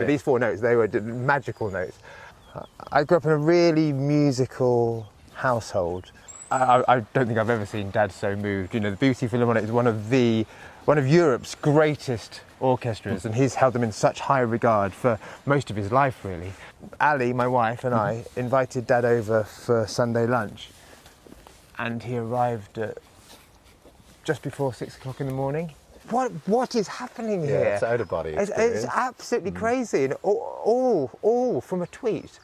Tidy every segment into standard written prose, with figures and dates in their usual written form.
But these 4 notes, they were magical notes. I grew up in a really musical household. I don't think I've ever seen Dad so moved. You know, the BBC Philharmonic is one of Europe's greatest orchestras, and he's held them in such high regard for most of his life, really. Ali, my wife, and I invited Dad over for Sunday lunch, and he arrived at just before 6 o'clock in the morning. What is happening here? Yeah, it's out of body experience. It's absolutely crazy, and all from a tweet.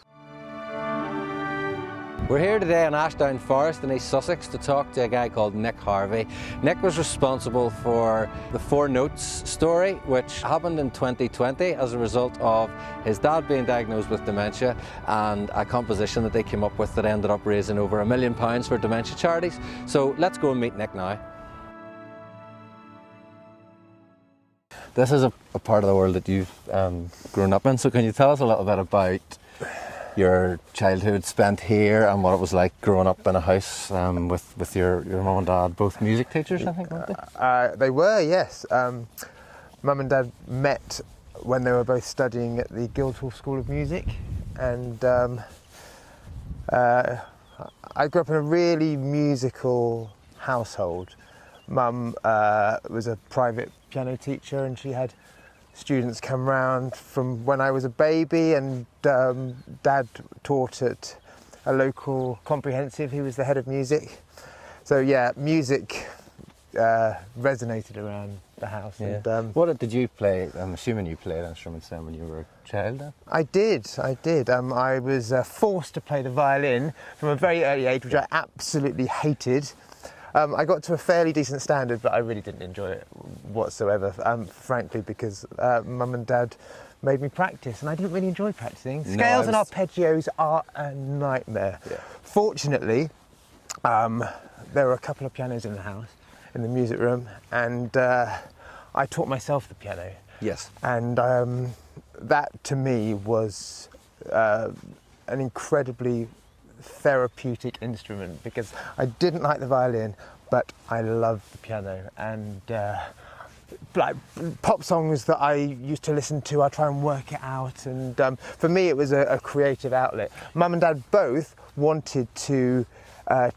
We're here today in Ashdown Forest in East Sussex to talk to a guy called Nick Harvey. Nick was responsible for the 4 Notes story, which happened in 2020 as a result of his dad being diagnosed with dementia, and a composition that they came up with that ended up raising over £1 million for dementia charities. So let's go and meet Nick now. This is a part of the world that you've grown up in, so can you tell us a little bit about your childhood spent here and what it was like growing up in a house with your mum and dad, both music teachers, I think, weren't they? They were, yes. Mum and Dad met when they were both studying at the Guildhall School of Music, and I grew up in a really musical household. Mum was a private piano teacher, and she had students come round from when I was a baby, and Dad taught at a local comprehensive. He was the head of music. So yeah, music resonated around the house. Yeah. And, what did you play? I'm assuming you played instruments then when you were a child then? I did. I was forced to play the violin from a very early age, which I absolutely hated. I got to a fairly decent standard, but I really didn't enjoy it whatsoever, frankly, because Mum and Dad made me practice, and I didn't really enjoy practicing. Scales and arpeggios are a nightmare. Yeah. Fortunately, there were a couple of pianos in the house, in the music room, and I taught myself the piano. Yes. And that, to me, was an incredibly therapeutic instrument, because I didn't like the violin, but I loved the piano. And like pop songs that I used to listen to, I try and work it out, and for me it was a creative outlet. Mum and Dad both wanted to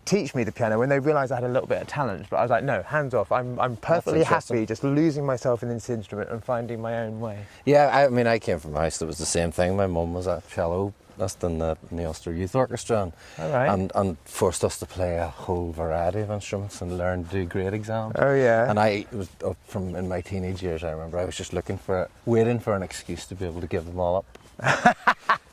teach me the piano when they realised I had a little bit of talent, but I was like, no, hands off. I'm perfectly happy just losing myself in this instrument and finding my own way. Yeah, I mean, I came from a house that was the same thing. My mum was a cello in the Ulster Youth Orchestra, and forced us to play a whole variety of instruments and learn to do grade exams. Oh yeah. And I was from in my teenage years, I remember I was just waiting for an excuse to be able to give them all up.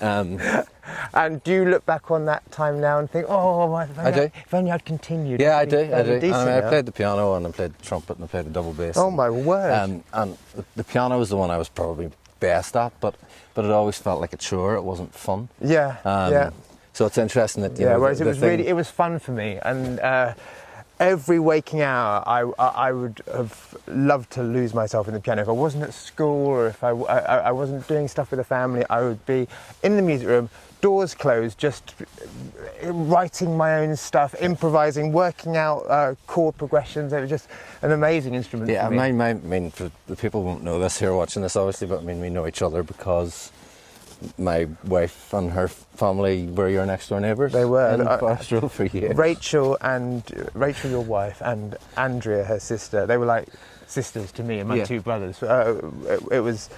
And do you look back on that time now and think, oh, if only I'd continued? Yeah, I do. I played the piano, and I played the trumpet, and I played the double bass. Oh my word. And the piano was the one I was probably best at, but it always felt like a chore. It wasn't fun. Yeah, yeah. So it's interesting that whereas it was fun for me, and every waking hour I would have loved to lose myself in the piano. If I wasn't at school, or if I wasn't doing stuff with the family, I would be in the music room, doors closed, just writing my own stuff, improvising, working out chord progressions. It was just an amazing instrument. Yeah, for me. I mean, for the people who won't know this here watching this, obviously, but I mean, we know each other because my wife and her family were your next door neighbours. They were in Pastoral for years. Rachel, your wife, and Andrea, her sister. They were like sisters to me and my 2 brothers. It was.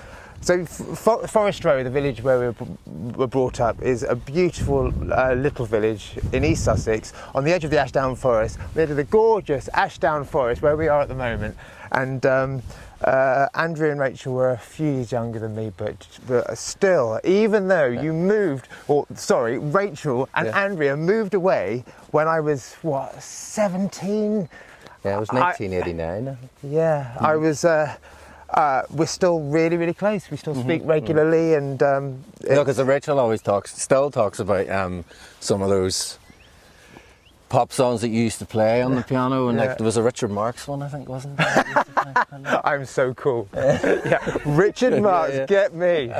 So Forest Row, the village where we were brought up, is a beautiful little village in East Sussex on the edge of the Ashdown Forest. We're at the gorgeous Ashdown Forest where we are at the moment, and Andrea and Rachel were a few years younger than me, but still, even though you moved, Rachel and Andrea moved away when I was 17? Yeah, it was 1989. Yeah, I was. We're still really, really close. We still speak regularly, and because Rachel still talks about some of those pop songs that you used to play on the piano, and like there was a Richard Marx one, I think, wasn't there? I'm so cool. Yeah, Richard Marx, get me.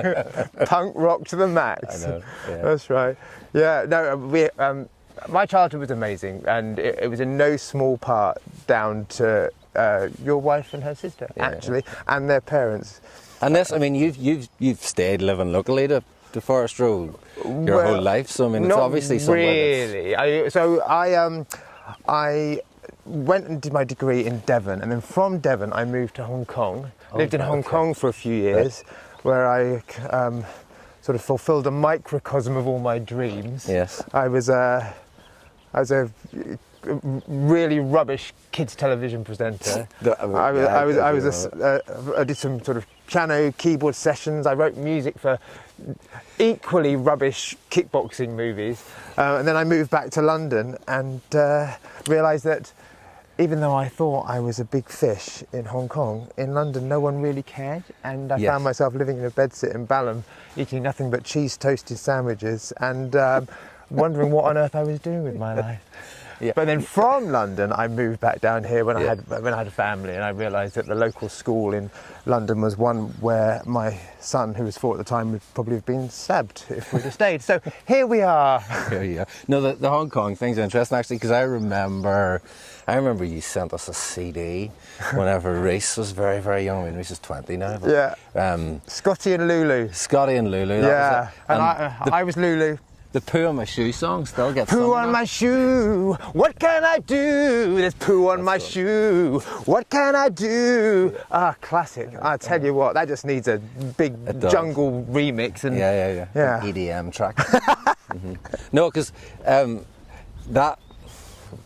Punk rock to the max. I know. Yeah. That's right. Yeah, no, my childhood was amazing, and it was in no small part down to your wife and her sister, actually, and their parents. And this, I mean, you've stayed living locally to Forest Row your whole life, so I mean, it's obviously somewhere really. I went and did my degree in Devon, and then from Devon I moved to Hong Kong. Lived in Hong Kong for a few years, where I sort of fulfilled a microcosm of all my dreams. Yes. I was a really rubbish kids television presenter. I did some sort of piano keyboard sessions. I wrote music for equally rubbish kickboxing movies, and then I moved back to London and realised that even though I thought I was a big fish in Hong Kong, in London no one really cared, and I found myself living in a bedsit in Balham, eating nothing but cheese toasted sandwiches and wondering what on earth I was doing with my life. Yeah. But then from London, I moved back down here when I had a family, and I realised that the local school in London was one where my son, who was 4 at the time, would probably have been stabbed if we'd have stayed. So here we are. Yeah. No, the Hong Kong thing's interesting actually, because I remember you sent us a CD whenever Reese was very, very young. I mean, Reese is 20 now. But, Scotty and Lulu. Scotty and Lulu. That was it. And I was Lulu. The Poo on My Shoe song still gets Poo on my shoe, what can I do? There's poo on my shoe, what can I do? Ah, classic. I tell you what, that just needs a big jungle remix. And yeah. An EDM track. Mm-hmm. No, because that,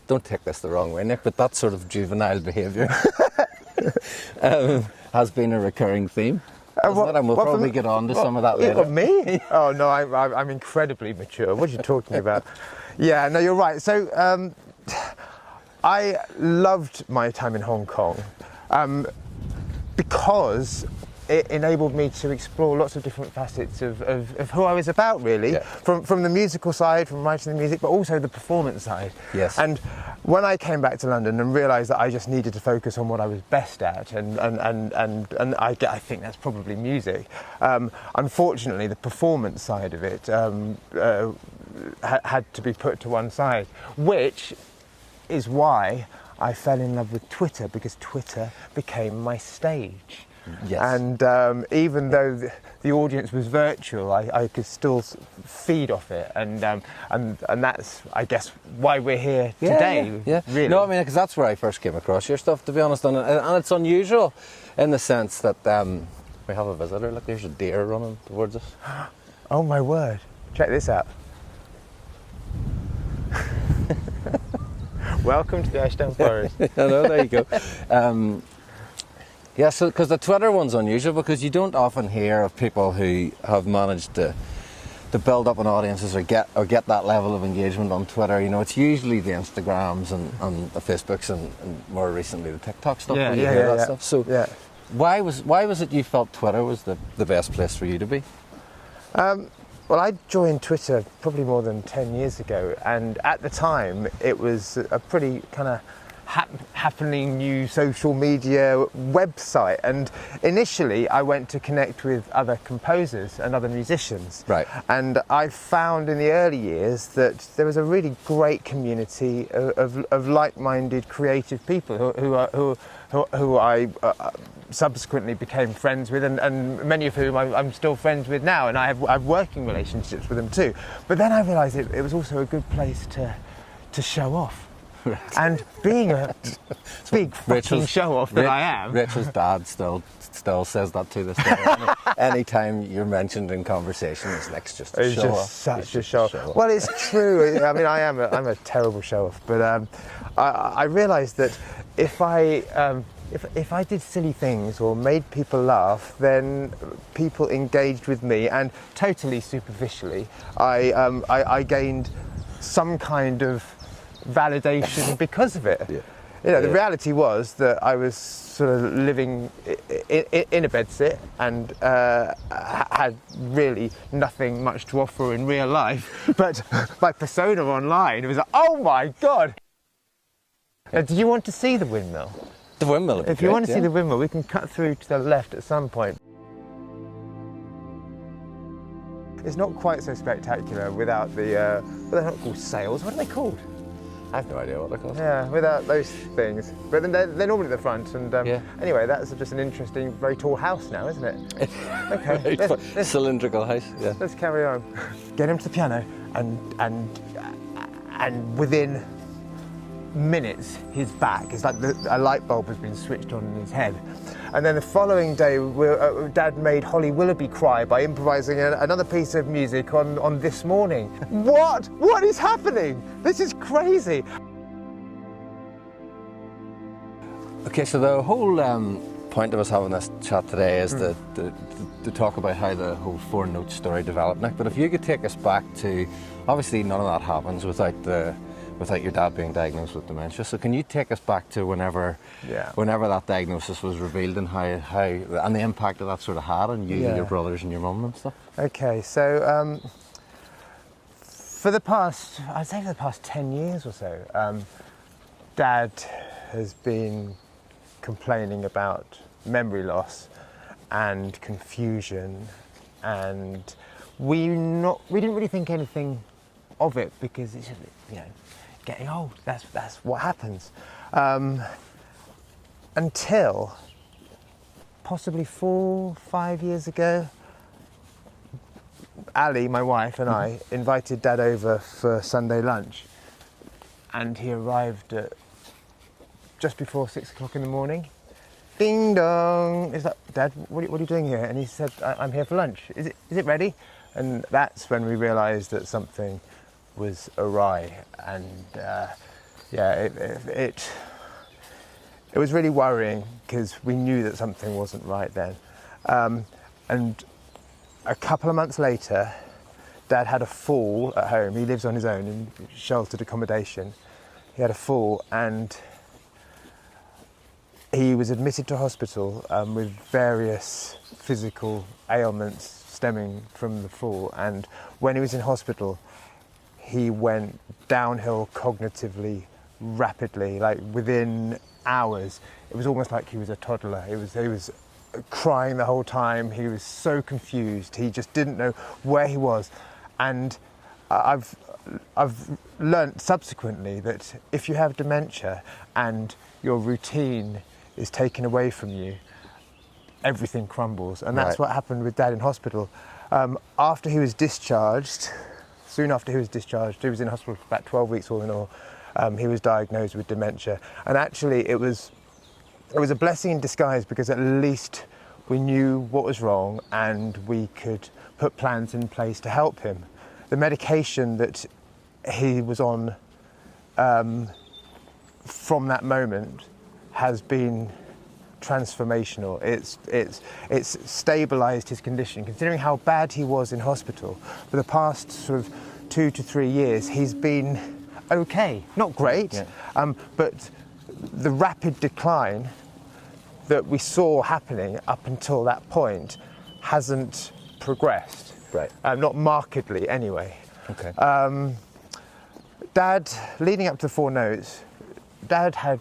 don't take this the wrong way, Nick, but that sort of juvenile behaviour has been a recurring theme. And we'll probably get on to some of that later. Me? Oh no, I'm incredibly mature. What are you talking about? Yeah, no, you're right. So I loved my time in Hong Kong because it enabled me to explore lots of different facets of who I was about, really. From the musical side, from writing the music, but also the performance side. Yes. And when I came back to London and realised that I just needed to focus on what I was best at, and I think that's probably music. Unfortunately, the performance side of it had to be put to one side, which is why I fell in love with Twitter, because Twitter became my stage. Yes. And even though the audience was virtual, I could still feed off it, and that's, I guess, why we're here today. Yeah. Really. No, I mean, because that's where I first came across your stuff, to be honest, and it's unusual in the sense that we have a visitor. Look, there's a deer running towards us. Oh my word! Check this out. Welcome to the Ashdown Forest. I know. There you go. Yeah, so because the Twitter one's unusual, because you don't often hear of people who have managed to build up an audiences or get that level of engagement on Twitter. You know, it's usually the Instagrams and the Facebooks and more recently the TikTok stuff. Stuff. So why was it you felt Twitter was the best place for you to be? Well, I joined Twitter probably more than 10 years ago, and at the time it was a pretty kind of happening new social media website, and initially I went to connect with other composers and other musicians. Right. And I found in the early years that there was a really great community of like-minded creative people who I subsequently became friends with, and many of whom I'm still friends with now, and I have working relationships with them too. But then I realised it was also a good place to show off. Right. And being a big fucking show-off that I am. Rachel's dad still says that to this day. Anytime you're mentioned in conversation, it's like it's just a show-off. Such a show-off. Well, it's true. I mean, I'm a terrible show-off, but I realised that if I did silly things or made people laugh, then people engaged with me, and totally superficially, I gained some kind of validation because of it. Yeah. You know, the reality was that I was sort of living in a bedsit and had really nothing much to offer in real life, but my persona online, it was like, oh my God! Do you want to see the windmill? The windmill would be If you want to see the windmill, we can cut through to the left at some point. It's not quite so spectacular without the, they're not called sails, what are they called? I have no idea what they're called. Yeah, without those things. But then they're normally at the front. And Yeah. anyway, that's just an interesting, very tall house now, isn't it? Okay. Cylindrical house. Yeah. Let's carry on. Get him to the piano, and within minutes, his back, it's like a light bulb has been switched on in his head. And then the following day, Dad made Holly Willoughby cry by improvising another piece of music on This Morning. What? What is happening? This is crazy. Okay, so the whole point of us having this chat today is to talk about how the whole Four Notes story developed, Nick. But if you could take us back to, obviously none of that happens without your dad being diagnosed with dementia. So can you take us back to whenever that diagnosis was revealed and how and the impact that sort of had on you and your brothers and your mum and stuff? Okay, so for the past 10 years or so, Dad has been complaining about memory loss and confusion, and we didn't really think anything of it because it's just, getting old. That's what happens. Until possibly 4-5 years ago, Ali, my wife, and I invited Dad over for Sunday lunch, and he arrived at just before 6 o'clock in the morning. Ding dong! It's like, Dad, what are you doing here? And he said, I'm here for lunch. Is it ready? And that's when we realised that something was awry, and it was really worrying because we knew that something wasn't right then. And a couple of months later, Dad had a fall at home. He lives on his own in sheltered accommodation. He had a fall, and he was admitted to hospital with various physical ailments stemming from the fall. And when he was in hospital, he went downhill cognitively rapidly, like within hours. It was almost like he was a toddler. He was crying the whole time. He was so confused. He just didn't know where he was. And I've learnt subsequently that if you have dementia and your routine is taken away from you, everything crumbles. And that's what happened with Dad in hospital. After he was discharged, soon after he was discharged, he was in hospital for about 12 weeks all in all, he was diagnosed with dementia. And actually it was a blessing in disguise, because at least we knew what was wrong and we could put plans in place to help him. The medication that he was on from that moment has been transformational. It's stabilised his condition. Considering how bad he was in hospital, for the past sort of 2 to 3 years, he's been okay. Not great, but the rapid decline that we saw happening up until that point hasn't progressed. Right. Not markedly, anyway. Okay. Dad, leading up to Four Notes, Dad had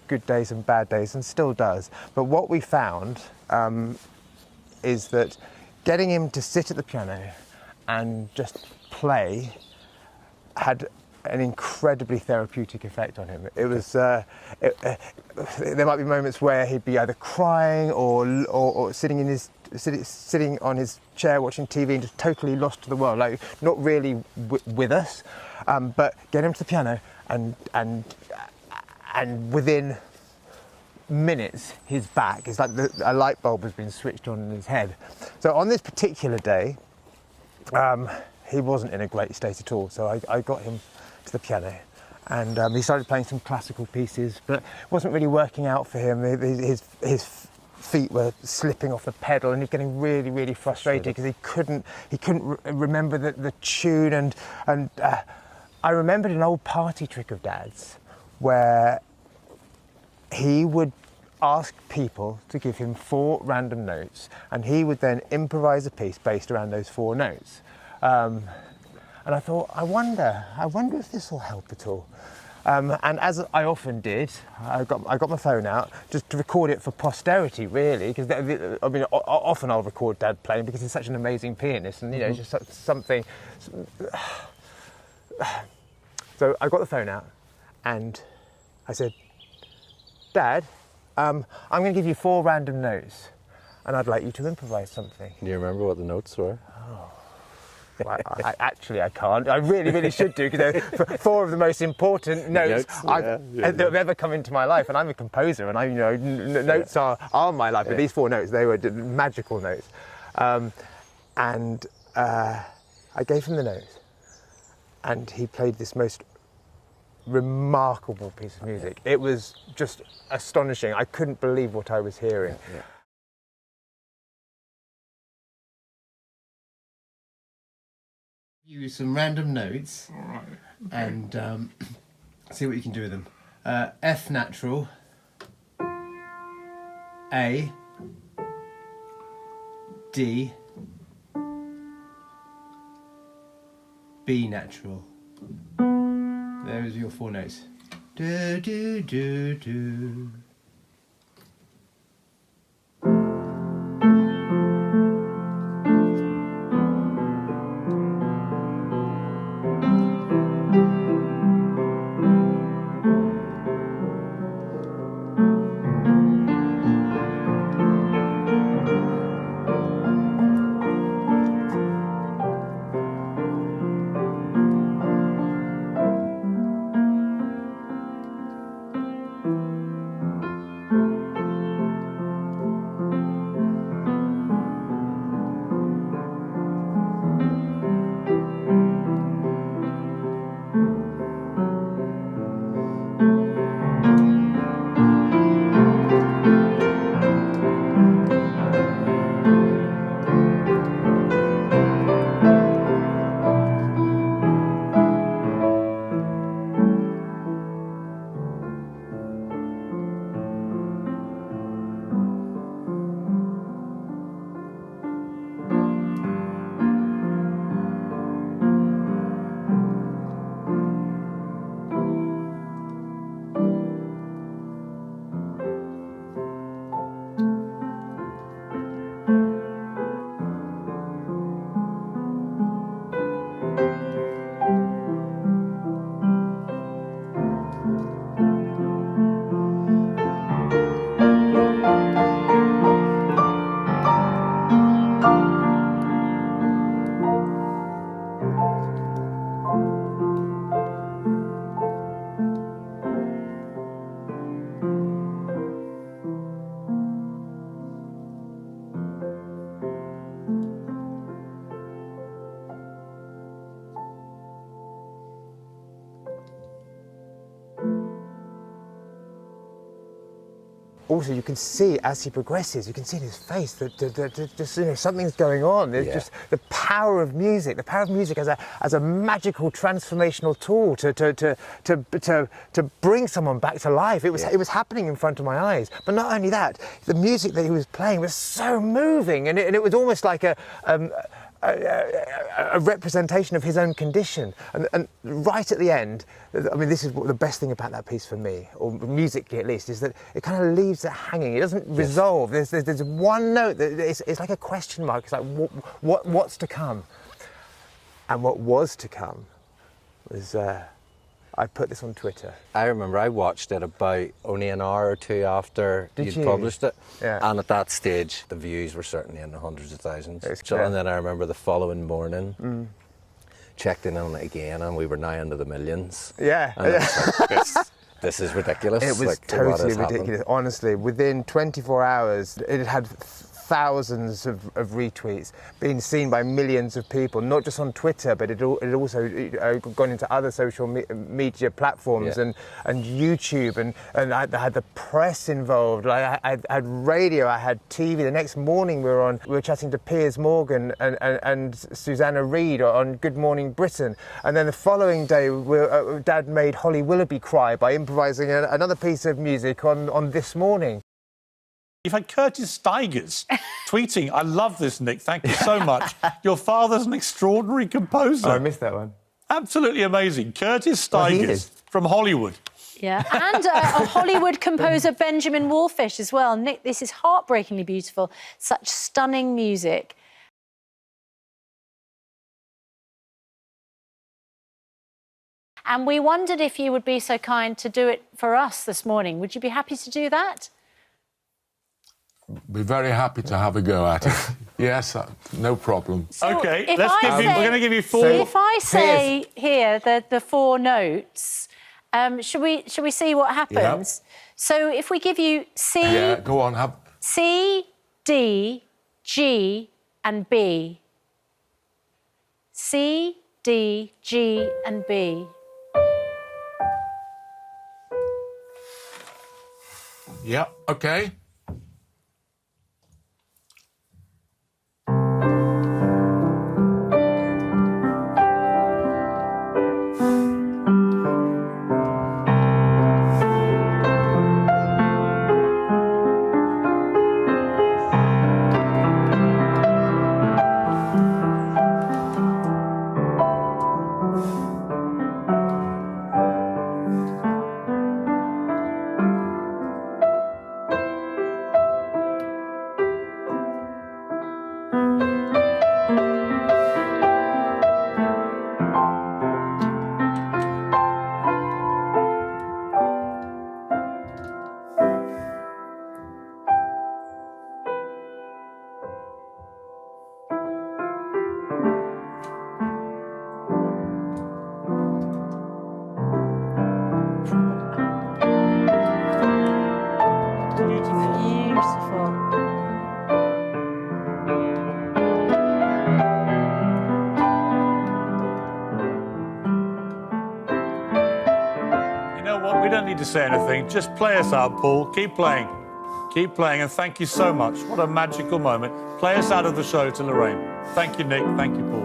good days and bad days, and still does. But what we found is that getting him to sit at the piano and just play had an incredibly therapeutic effect on him. It was there might be moments where he'd be either crying or sitting on his chair watching TV and just totally lost to the world, like not really with us. But get him to the piano and within minutes, his back, it's like a light bulb has been switched on in his head. So on this particular day, he wasn't in a great state at all. So I got him to the piano, and he started playing some classical pieces, but it wasn't really working out for him. His feet were slipping off the pedal, and he was getting really, really frustrated because he couldn't remember the tune. And I remembered an old party trick of Dad's where he would ask people to give him 4 random notes, and he would then improvise a piece based around those 4 notes. And I thought, I wonder if this will help at all. And as I often did, I got my phone out just to record it for posterity, really, because I mean, often I'll record Dad playing because he's such an amazing pianist, and it's just something. So I got the phone out, And I said, Dad, I'm going to give you 4 random notes, and I'd like you to improvise something. Do you remember what the notes were? Oh. Well, actually, I can't. I really, really should do, because they're 4 of the most important notes that have ever come into my life. And I'm a composer, and notes are my life. But these 4 notes, they were magical notes. And I gave him the notes, and he played this most remarkable piece of music. It was just astonishing. I couldn't believe what I was hearing. Use some random notes, and see what you can do with them. F natural, A, D, B natural. Those are your 4 notes. Do, do, do, do. Also, you can see as he progresses, you can see in his face that just something's going on. There's just the power of music as a magical transformational tool to bring someone back to life. It was happening in front of my eyes. But not only that, the music that he was playing was so moving, and it was almost like a representation of his own condition. And right at the end, I mean, this is what the best thing about that piece for me, or musically at least, is that it kind of leaves it hanging. It doesn't resolve. There's one note that it's like a question mark. It's like what's to come, and what was to come was. I put this on Twitter. I remember I watched it about only an hour or 2 after you'd published it. Yeah. And at that stage, the views were certainly in the hundreds of thousands. And then I remember the following morning, checked in on it again, and we were now into the millions. Yeah. And it was like, this is ridiculous. It was totally ridiculous. Honestly, within 24 hours, it had thousands of retweets, being seen by millions of people, not just on Twitter, but it also gone into other social media platforms and YouTube, and I had the press involved. I had radio, I had TV. The next morning we were chatting to Piers Morgan and Susanna Reid on Good Morning Britain, and then the following day Dad made Holly Willoughby cry by improvising another piece of music on This Morning. You've had Curtis Stigers tweeting, I love this, Nick, thank you so much. Your father's an extraordinary composer. Oh, I missed that one. Absolutely amazing. Curtis Stigers from Hollywood. Yeah, and a Hollywood composer, Benjamin Wallfish, as well. Nick, this is heartbreakingly beautiful. Such stunning music. And we wondered if you would be so kind to do it for us this morning. Would you be happy to do that? Be very happy to have a go at it. Yes, no problem. So OK, if let's I give you... say- We're going to give you 4... If I say here the 4 notes, should we see what happens? So if we give you C... Yeah, go on, have... C, D, G and B. C, D, G and B. Yeah, OK. Beautiful. You know what? We don't need to say anything. Just play us out, Paul. Keep playing. Keep playing, and thank you so much. What a magical moment. Play us out of the show to Lorraine. Thank you, Nick. Thank you, Paul.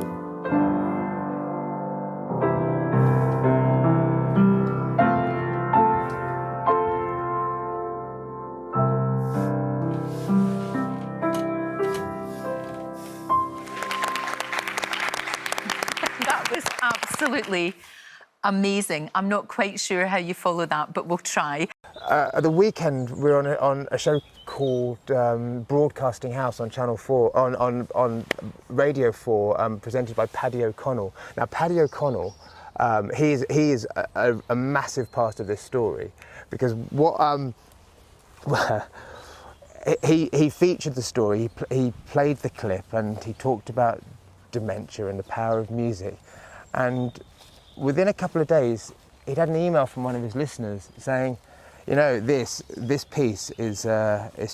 That was absolutely amazing. I'm not quite sure how you follow that, but we'll try. At the weekend, we were on a show called Broadcasting House on Channel 4, on Radio 4, presented by Paddy O'Connell. Now, Paddy O'Connell, he is a massive part of this story, because what he featured the story. He played the clip, and he talked about dementia and the power of music. And within a couple of days, he'd had an email from one of his listeners saying, you know, this piece is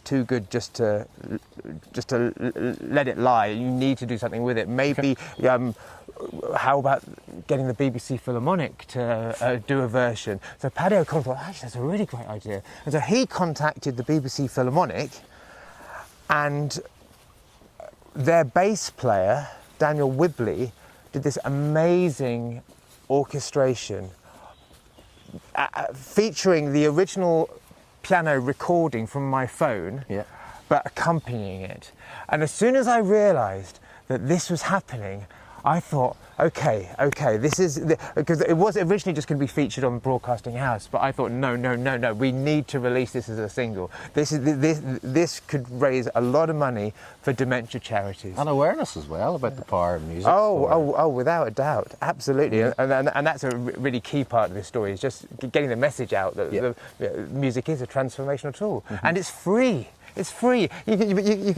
too good just to let it lie. You need to do something with it. Maybe how about getting the BBC Philharmonic to do a version? So Paddy O'Connell thought, actually, that's a really great idea. And so he contacted the BBC Philharmonic, and their bass player, Daniel Whibley, did this amazing orchestration featuring the original piano recording from my phone, but accompanying it. And as soon as I realised that this was happening, I thought, okay, this is... Because it was originally just going to be featured on Broadcasting House, but I thought, no, we need to release this as a single. This could raise a lot of money for dementia charities. And awareness as well about the power of music. Oh, without a doubt, absolutely. And that's a really key part of this story, is just getting the message out that music is a transformational tool. And it's free. It's free. You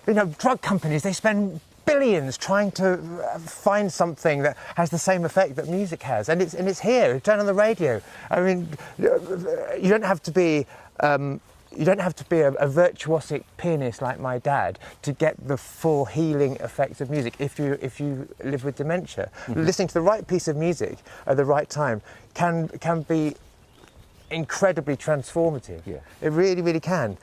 can, drug companies, they spend billions trying to find something that has the same effect that music has, and it's here. Turn on the radio. I mean, you don't have to be a virtuosic pianist like my dad to get the full healing effects of music. If you live with dementia, listening to the right piece of music at the right time can be incredibly transformative. Yeah. It really can.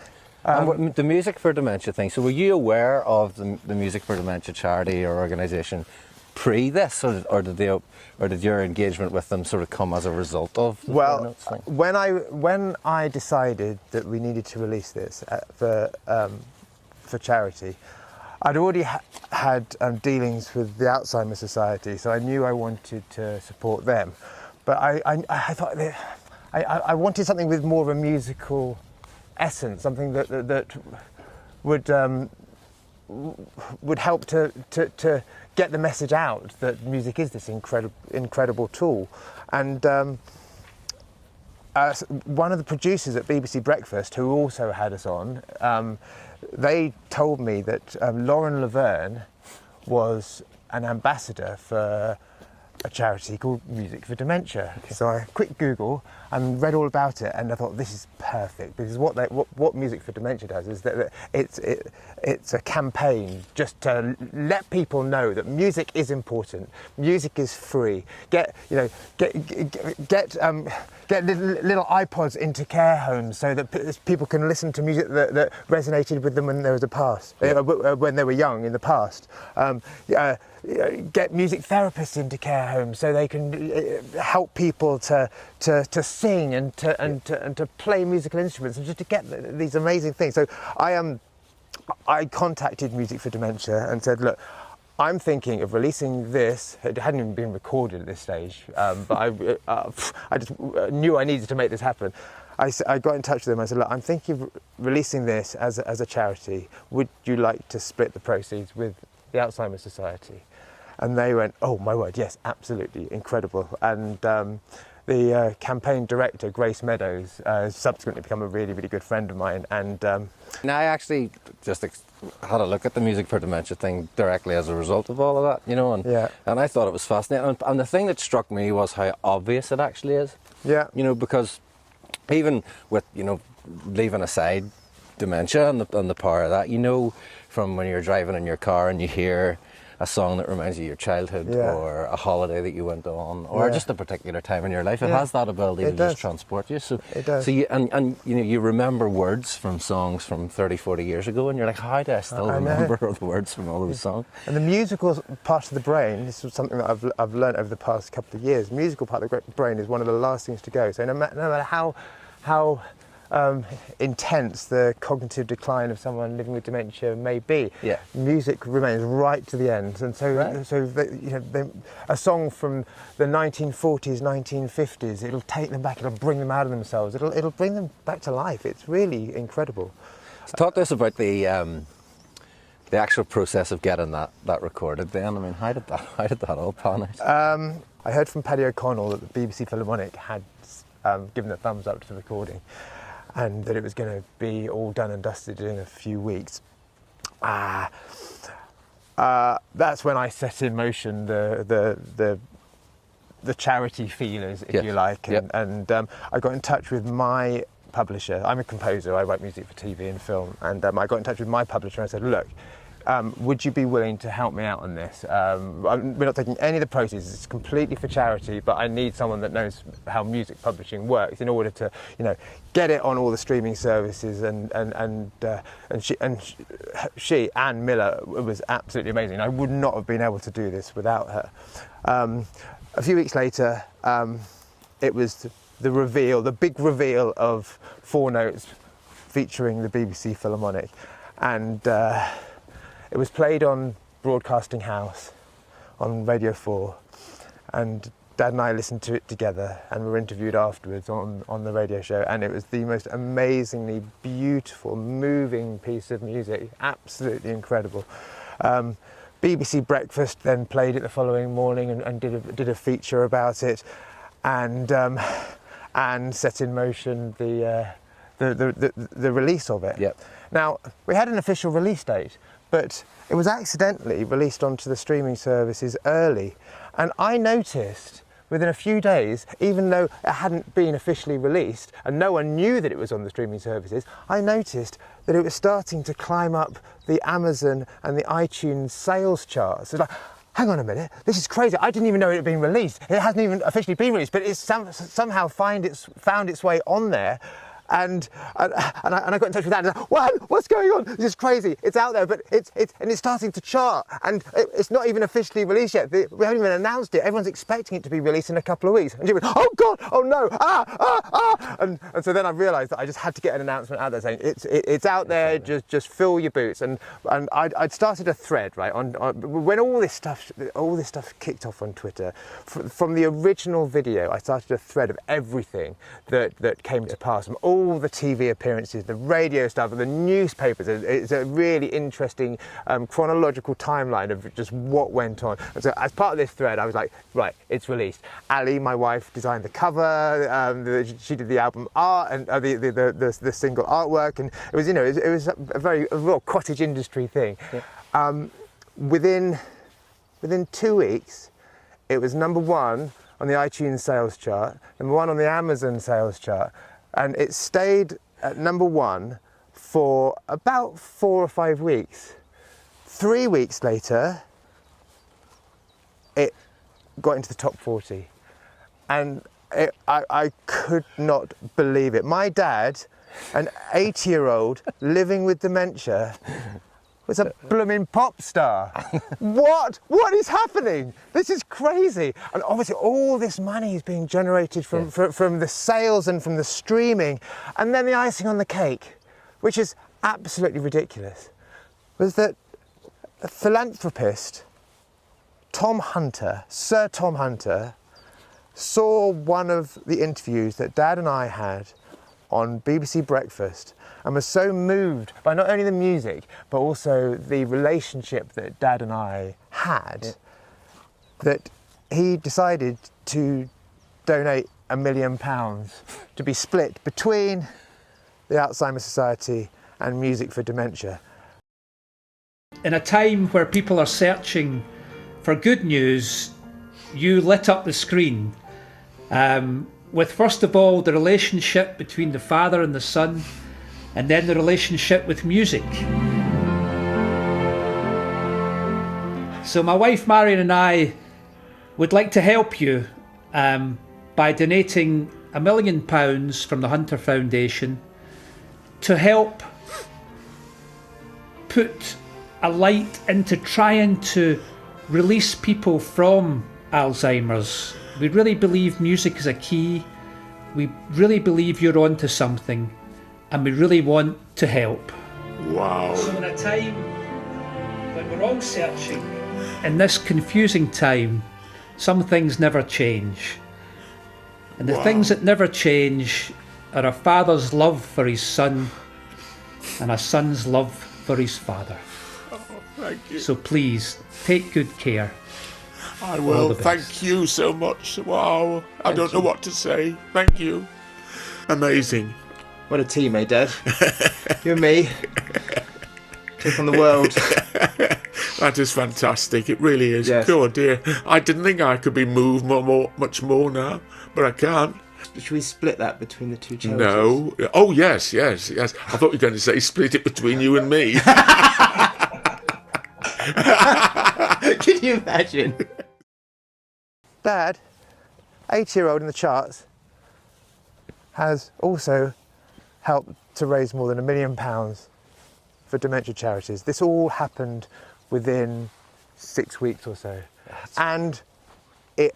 And the Music for Dementia thing, so were you aware of the Music for Dementia charity or organisation pre this, or did your engagement with them sort of come as a result of the Four Notes thing? When I decided that we needed to release this for charity, I'd already had dealings with the Alzheimer's Socety, so I knew I wanted to support them. But I thought that I wanted something with more of a musical essence, something that would help to get the message out that music is this incredible tool. And one of the producers at BBC Breakfast, who also had us on, they told me that Lauren Laverne was an ambassador for a charity called Music for Dementia. Okay. So I quick Google and read all about it, and I thought this is perfect, because what Music for Dementia does is that it's a campaign just to let people know that music is important, music is free. Get little iPods into care homes so that people can listen to music that resonated with them when they when they were young in the past. Get music therapists into care homes so they can help people to sing and to play musical instruments, and just to get these amazing things. So I contacted Music for Dementia and said, look, I'm thinking of releasing this. It hadn't even been recorded at this stage, but I just knew I needed to make this happen. I got in touch with them. I said, look, I'm thinking of releasing this as a charity. Would you like to split the proceeds with the Alzheimer's Society? And they went, oh my word, yes, absolutely, incredible. And the campaign director, Grace Meadows, has subsequently become a really, really good friend of mine. And now I actually just had a look at the Music for Dementia thing directly as a result of all of that, and I thought it was fascinating. And the thing that struck me was how obvious it actually is. Yeah. Because even with, leaving aside dementia and the power of that, from when you're driving in your car and you hear a song that reminds you of your childhood, or a holiday that you went on, or just a particular time in your life. It has that ability to just transport you. So it does. So you remember words from songs from 30, 40 years ago, and you're like, how do I still remember the words from all those songs? And the musical part of the brain, this is something that I've learned over the past couple of years. The musical part of the brain is one of the last things to go. So no matter how intense the cognitive decline of someone living with dementia may be, music remains right to the end. And so, a song from the 1940s, 1950s, it'll take them back, it'll bring them out of themselves, it'll bring them back to life. It's really incredible. So talk to us about the actual process of getting that recorded. Then, I mean, how did that all pan out? I heard from Paddy O'Connell that the BBC Philharmonic had given the thumbs up to the recording, and that it was going to be all done and dusted in a few weeks. That's when I set in motion the charity feelers, if you like, and I got in touch with my publisher. I'm a composer, I write music for TV and film, and I got in touch with my publisher and I said, look, would you be willing to help me out on this? We're not taking any of the proceeds, it's completely for charity, but I need someone that knows how music publishing works in order to, get it on all the streaming services. And she, Anne Miller, was absolutely amazing. I would not have been able to do this without her. A few weeks later, it was the big reveal of 4 Notes featuring the BBC Philharmonic, and it was played on Broadcasting House on Radio 4, and Dad and I listened to it together and were interviewed afterwards on the radio show, and it was the most amazingly beautiful, moving piece of music, absolutely incredible. BBC Breakfast then played it the following morning and did a feature about it, and set in motion the release of it. Yep. Now, we had an official release date, but it was accidentally released onto the streaming services early. And I noticed within a few days, even though it hadn't been officially released and no one knew that it was on the streaming services, I noticed that it was starting to climb up the Amazon and the iTunes sales charts. It's like, hang on a minute, this is crazy. I didn't even know it had been released. It hasn't even officially been released, but it's somehow found its way on there. And I got in touch with that and said, wow, what's going on? This is crazy. It's out there, but it's starting to chart, and it's not even officially released yet. We haven't even announced it. Everyone's expecting it to be released in a couple of weeks. And she went, oh God, oh no, And so then I realised that I just had to get an announcement out there saying it's out there. Just fill your boots. And I'd started a thread, right, on when all this stuff kicked off on Twitter. From the original video, I started a thread of everything that came to pass, from all all the TV appearances, the radio stuff, the newspapers. It's a really interesting chronological timeline of just what went on. And so as part of this thread, I was like, right, it's released. Ali, my wife, designed the cover. She did the album art and the single artwork, and it was, it was a real cottage industry thing. Yeah. Within 2 weeks, it was #1 on the iTunes sales chart, #1 on the Amazon sales chart, and it stayed at #1 for about 4 or 5 weeks. 3 weeks later, it got into the top 40, and I could not believe it. My dad, an 80-year-old living with dementia, was a blooming pop star. What is happening? This is crazy. And obviously all this money is being generated from the sales and from the streaming. And then the icing on the cake, which is absolutely ridiculous, was that a philanthropist, Sir Tom Hunter, saw one of the interviews that Dad and I had on BBC Breakfast, and was so moved by not only the music but also the relationship that Dad and I had, that he decided to donate £1 million to be split between the Alzheimer's Society and Music for Dementia. In a time where people are searching for good news, you lit up the screen with, first of all, the relationship between the father and the son, and then the relationship with music. So my wife Marion and I would like to help you by donating £1 million from the Hunter Foundation to help put a light into trying to release people from Alzheimer's. We really believe music is a key. We really believe you're onto something, and we really want to help. Wow. So in a time when we're all searching, in this confusing time, some things never change. And the things that never change are a father's love for his son and a son's love for his father. Oh, thank you. So please, take good care. I will. Thank you so much. Wow. I don't know what to say. Thank you. Amazing. What a team, eh, Dad? You and me. Take on the world. That is fantastic. It really is. Yes. Oh dear. I didn't think I could be moved much more now, but I can't. Should we split that between the two charities? No. Oh, yes. I thought you were going to say split it between you and me. Can you imagine? Dad, 80-year-old in the charts, has also helped to raise more than £1 million for dementia charities. This all happened within 6 weeks or so. And it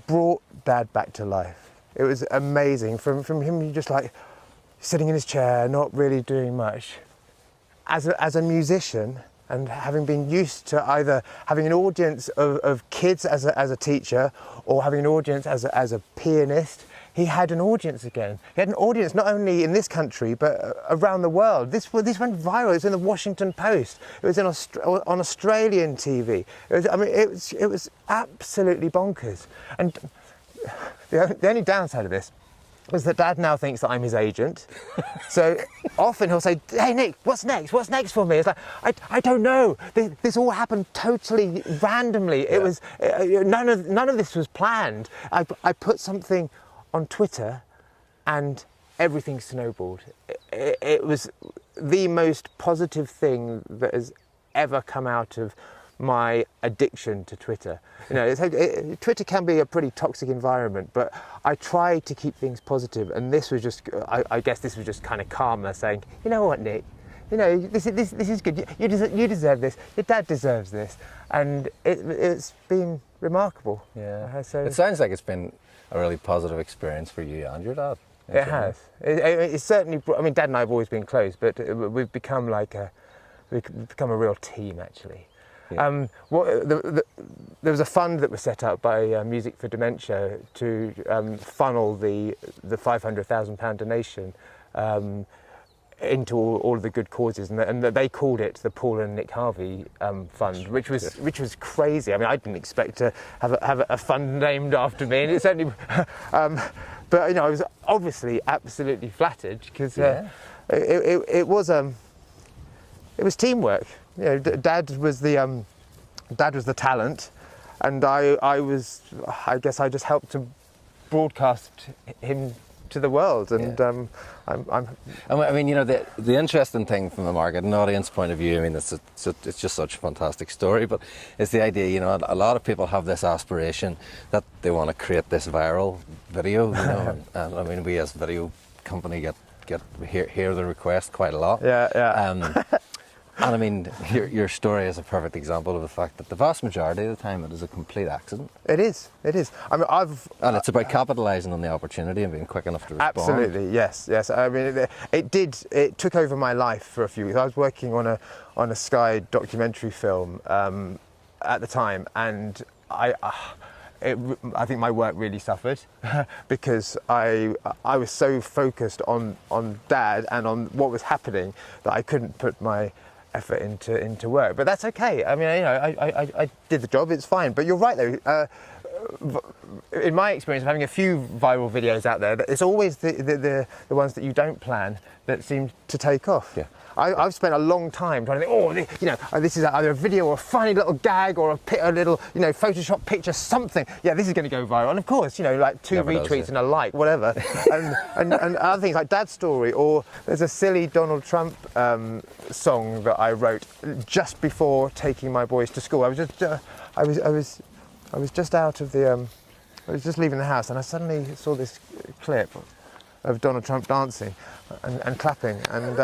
brought Dad back to life. It was amazing. From him just like sitting in his chair, not really doing much. As a musician, and having been used to either having an audience of kids as a teacher or having an audience as a pianist, he had an audience again. He had an audience not only in this country but around the world. This went viral. It was in the Washington Post. It was on Australian TV. It was absolutely bonkers. And the only downside of this was that Dad now thinks that I'm his agent. So often he'll say, "Hey Nick, what's next? What's next for me?" It's like, I don't know. This all happened totally randomly. It was none of this was planned. I put something on Twitter, and everything snowballed. It was the most positive thing that has ever come out of my addiction to Twitter. Twitter can be a pretty toxic environment, but I try to keep things positive, and this was just, I guess this was just kind of karma saying, you know what, Nick, this is good. You deserve this. Your dad deserves this, and it's been remarkable. Yeah. It sounds like it's been a really positive experience for you and your dad. It has. It's certainly. I mean, Dad and I have always been close, but we've become a real team, actually. Yeah. There was a fund that was set up by Music for Dementia to funnel the £500,000 donation into all of the good causes, and they called it the Paul and Nick Harvey Fund, which was crazy. I mean, I didn't expect to have a fund named after me, and it's only. But you know, I was obviously absolutely flattered because it was teamwork. You know, Dad was the talent, and I guess I just helped to broadcast him to the world, and I mean, you know, the interesting thing from the market and audience point of view, I mean, it's just such a fantastic story, but it's the idea, you know, a lot of people have this aspiration that they want to create this viral video, you know, and I mean, we as a video company hear the request quite a lot. And I mean, your story is a perfect example of the fact that the vast majority of the time it is a complete accident. It is. I mean, and it's about capitalising on the opportunity and being quick enough to respond. Absolutely, yes. I mean, it took over my life for a few weeks. I was working on a Sky documentary film at the time, and I think my work really suffered because I was so focused on Dad and on what was happening that I couldn't put my effort into work. But that's okay. I mean, you know, I did the job. It's fine. But you're right, though. In my experience of having a few viral videos out there, it's always the ones that you don't plan that seem to take off. Yeah. I've spent a long time trying to think, you know, this is either a video or a funny little gag or a little, you know, Photoshop picture, something. Yeah, this is going to go viral. And of course, you know, like 2 retweets and a like, whatever. and other things like Dad's story, or there's a silly Donald Trump song that I wrote just before taking my boys to school. I was just out of the, I was just leaving the house, and I suddenly saw this clip of Donald Trump dancing and clapping, and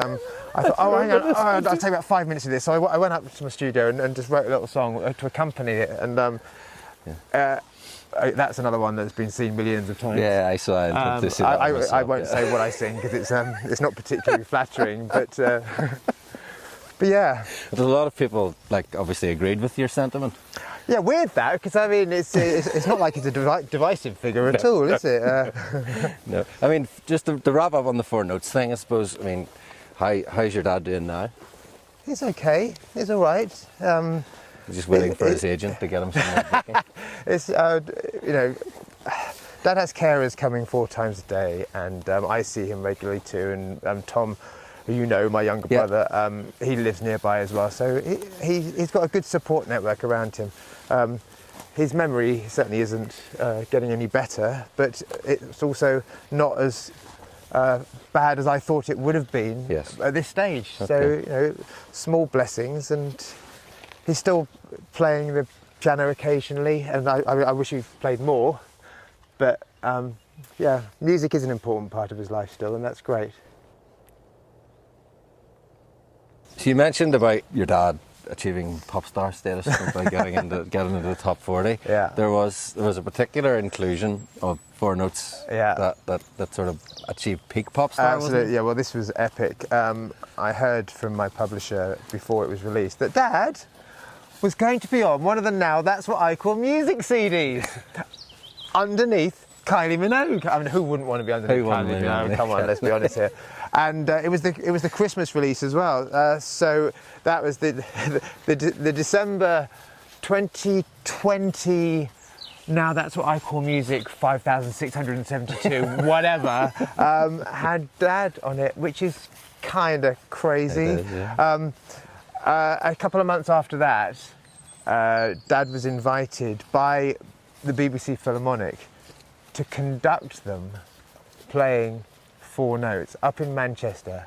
I thought, hang on, I'll take about 5 minutes of this. So I went up to my studio and just wrote a little song to accompany it, and that's another one that's been seen millions of times. Yeah, I saw it. I won't say what I sing because it's not particularly flattering, but yeah. But a lot of people, like, obviously agreed with your sentiment. Yeah, weird that, because I mean, it's not like it's a divisive figure at all, is it? No. I mean, just to wrap up on the 4 notes thing, I suppose, I mean, how's your dad doing now? He's okay. He's all right. He's just waiting for his agent to get him something. It's, you know, Dad has carers coming 4 times a day, and I see him regularly too, and Tom, who you know, my younger brother, he lives nearby as well, so he's got a good support network around him. His memory certainly isn't getting any better, but it's also not as bad as I thought it would have been at this stage. Okay. So, you know, small blessings, and he's still playing the piano occasionally, and I wish he played more, but yeah, music is an important part of his life still, and that's great. So you mentioned about your dad achieving pop star status by getting into the top 40. Yeah. There was a particular inclusion of 4 notes that sort of achieved peak pop star. Absolutely. Yeah. Well, this was epic. I heard from my publisher before it was released that Dad was going to be on one of the Now That's What I Call Music CDs underneath Kylie Minogue. I mean, who wouldn't want to be underneath Kylie Minogue? Come on, let's be honest here. And it was the Christmas release as well. So that was the December 2020. Now That's What I Call Music 5,672 whatever had Dad on it, which is kind of crazy. It is, yeah. A couple of months after that, Dad was invited by the BBC Philharmonic to conduct them playing 4 notes up in Manchester,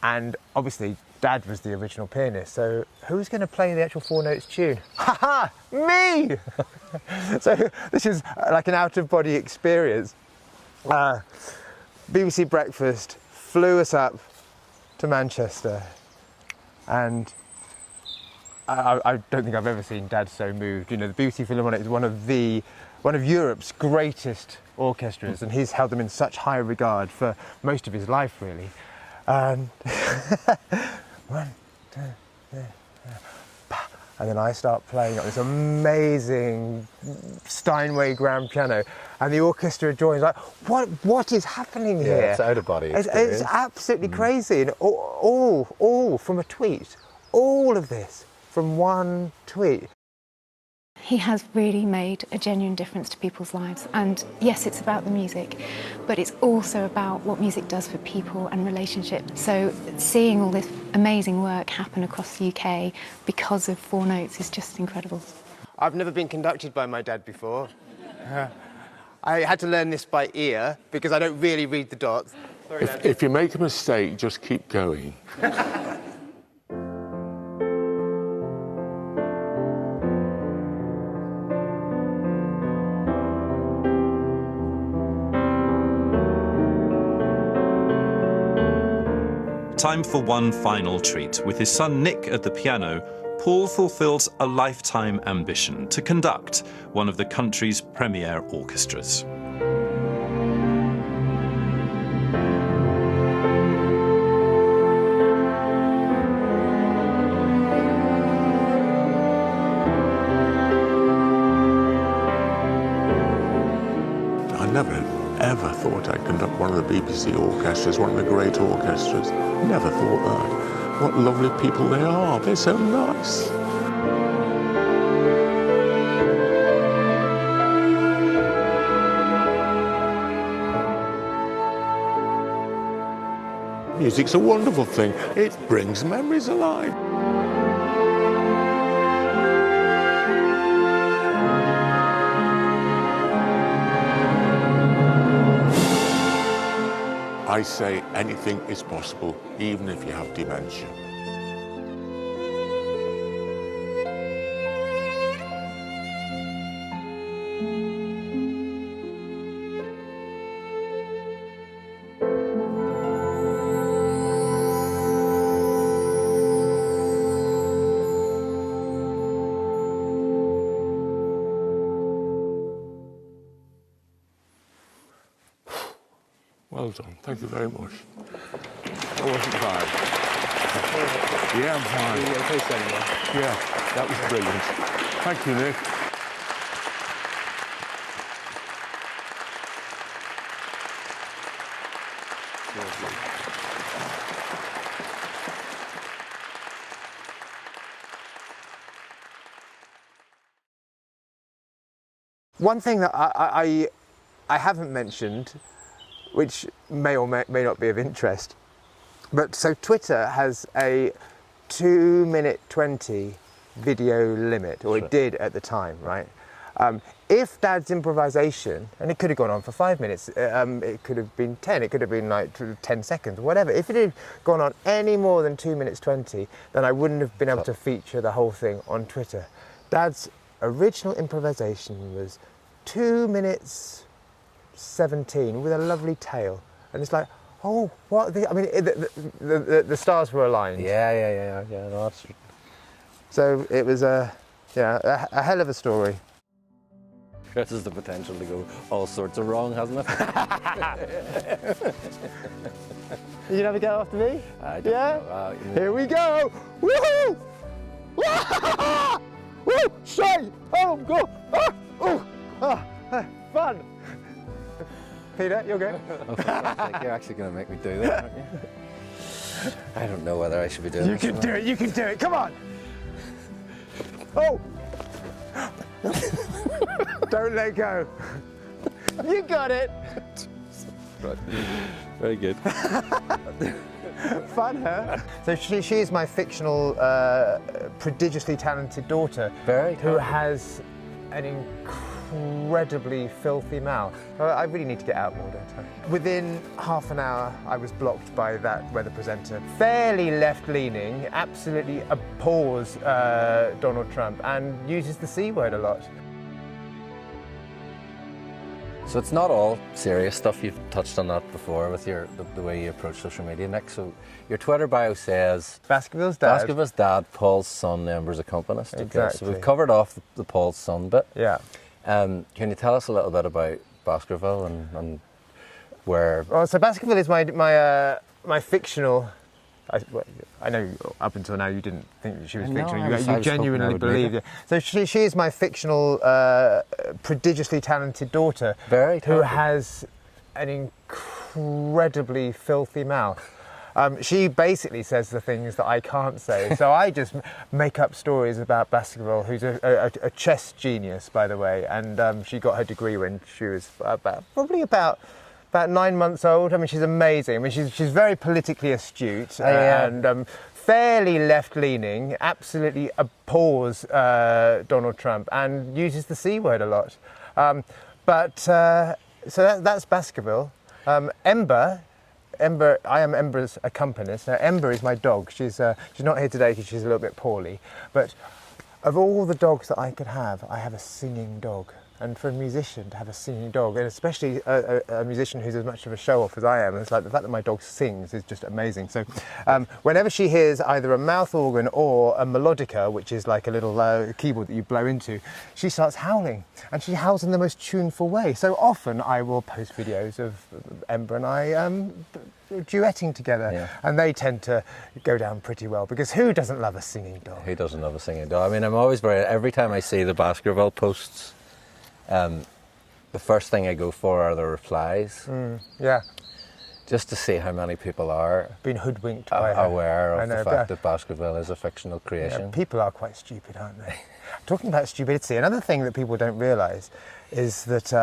and obviously Dad was the original pianist, so who's going to play the actual 4 notes tune? Ha me! So this is like an out-of-body experience. BBC Breakfast flew us up to Manchester, and I don't think I've ever seen Dad so moved. You know, the BBC Philharmonic is one of Europe's greatest orchestras, and he's held them in such high regard for most of his life, really. And 1, 2, 3, And then I start playing on this amazing Steinway grand piano, and the orchestra joins. Like, what is happening here? Yeah, it's out of body experience. It's absolutely crazy, and all from a tweet. All of this from one tweet. He has really made a genuine difference to people's lives, and yes, it's about the music, but it's also about what music does for people and relationships. So seeing all this amazing work happen across the UK because of 4 Notes is just incredible. I've never been conducted by my dad before. I had to learn this by ear because I don't really read the dots. If you make a mistake, just keep going. Time for one final treat. With his son Nick at the piano, Paul fulfills a lifetime ambition to conduct one of the country's premier orchestras. I never ever thought I'd conduct one of the BBC orchestras, one of the great orchestras. Never thought that. What lovely people they are. They're so nice. Music's a wonderful thing. It brings memories alive. I say anything is possible, even if you have dementia. Well done. Thank you very much. I wasn't bad. Yeah, I'm fine. Yeah, that was brilliant. Thank you, Nick. One thing that I haven't mentioned, which may or may not be of interest, but so Twitter has a 2-minute 20 video limit, or it did at the time, right? If Dad's improvisation, and it could have gone on for 5 minutes, it could have been 10, it could have been like 10 seconds, whatever. If it had gone on any more than 2 minutes 20, then I wouldn't have been able to feature the whole thing on Twitter. Dad's original improvisation was 2 minutes 17 with a lovely tail, and it's like, oh, what? I mean, the stars were aligned. Yeah. No, that's... So it was a hell of a story. This has the potential to go all sorts of wrong, hasn't it? You never get after me? I don't know. Here we go! Woohoo! Woo! Straight! Oh, go! Fun! Peter, you're good. Oh, for God's sake, you're actually going to make me do that, aren't you? I don't know whether I should be doing this. You can do it, you can do it, come on! Oh! Don't let go. You got it! Right. Very good. Fun, huh? So she is my fictional, prodigiously talented daughter. Very who has an incredibly filthy mouth. I really need to get out more, don't I? Within half an hour, I was blocked by that weather presenter. Fairly left-leaning, absolutely abhors Donald Trump and uses the C word a lot. So it's not all serious stuff. You've touched on that before with the way you approach social media, Nick. So your Twitter bio says Baskerville's dad, Paul's son, the Embers accompanist. Exactly. Okay, so we've covered off the Paul's son bit. Yeah. Can you tell us a little bit about Baskerville and where? Well, so Baskerville is my fictional I know up until now you didn't think that she was No, fictional. I was You hoping I genuinely would believed meet it. So she is my fictional, prodigiously talented daughter, Very who talented. has an incredibly filthy mouth. She basically says the things that I can't say, so I just make up stories about Baskerville, who's a chess genius, by the way, and she got her degree when she was probably about 9 months old. I mean, she's amazing. I mean, she's very politically astute and fairly left-leaning, absolutely abhors Donald Trump and uses the C word a lot. So that's Baskerville. Ember, I am Ember's accompanist. Now, Ember is my dog. She's not here today because she's a little bit poorly. But of all the dogs that I could have, I have a singing dog. And for a musician to have a singing dog, and especially a musician who's as much of a show-off as I am, it's like the fact that my dog sings is just amazing. So whenever she hears either a mouth organ or a melodica, which is like a little keyboard that you blow into, she starts howling. And she howls in the most tuneful way. So often I will post videos of Ember and I duetting together, and they tend to go down pretty well, because who doesn't love a singing dog? Who doesn't love a singing dog? I mean, I'm always every time I see the Baskerville posts, the first thing I go for are the replies. Yeah. Just to see how many people are being hoodwinked by her. Aware of the fact that Baskerville is a fictional creation. Yeah, people are quite stupid, aren't they? Talking about stupidity, another thing that people don't realise is that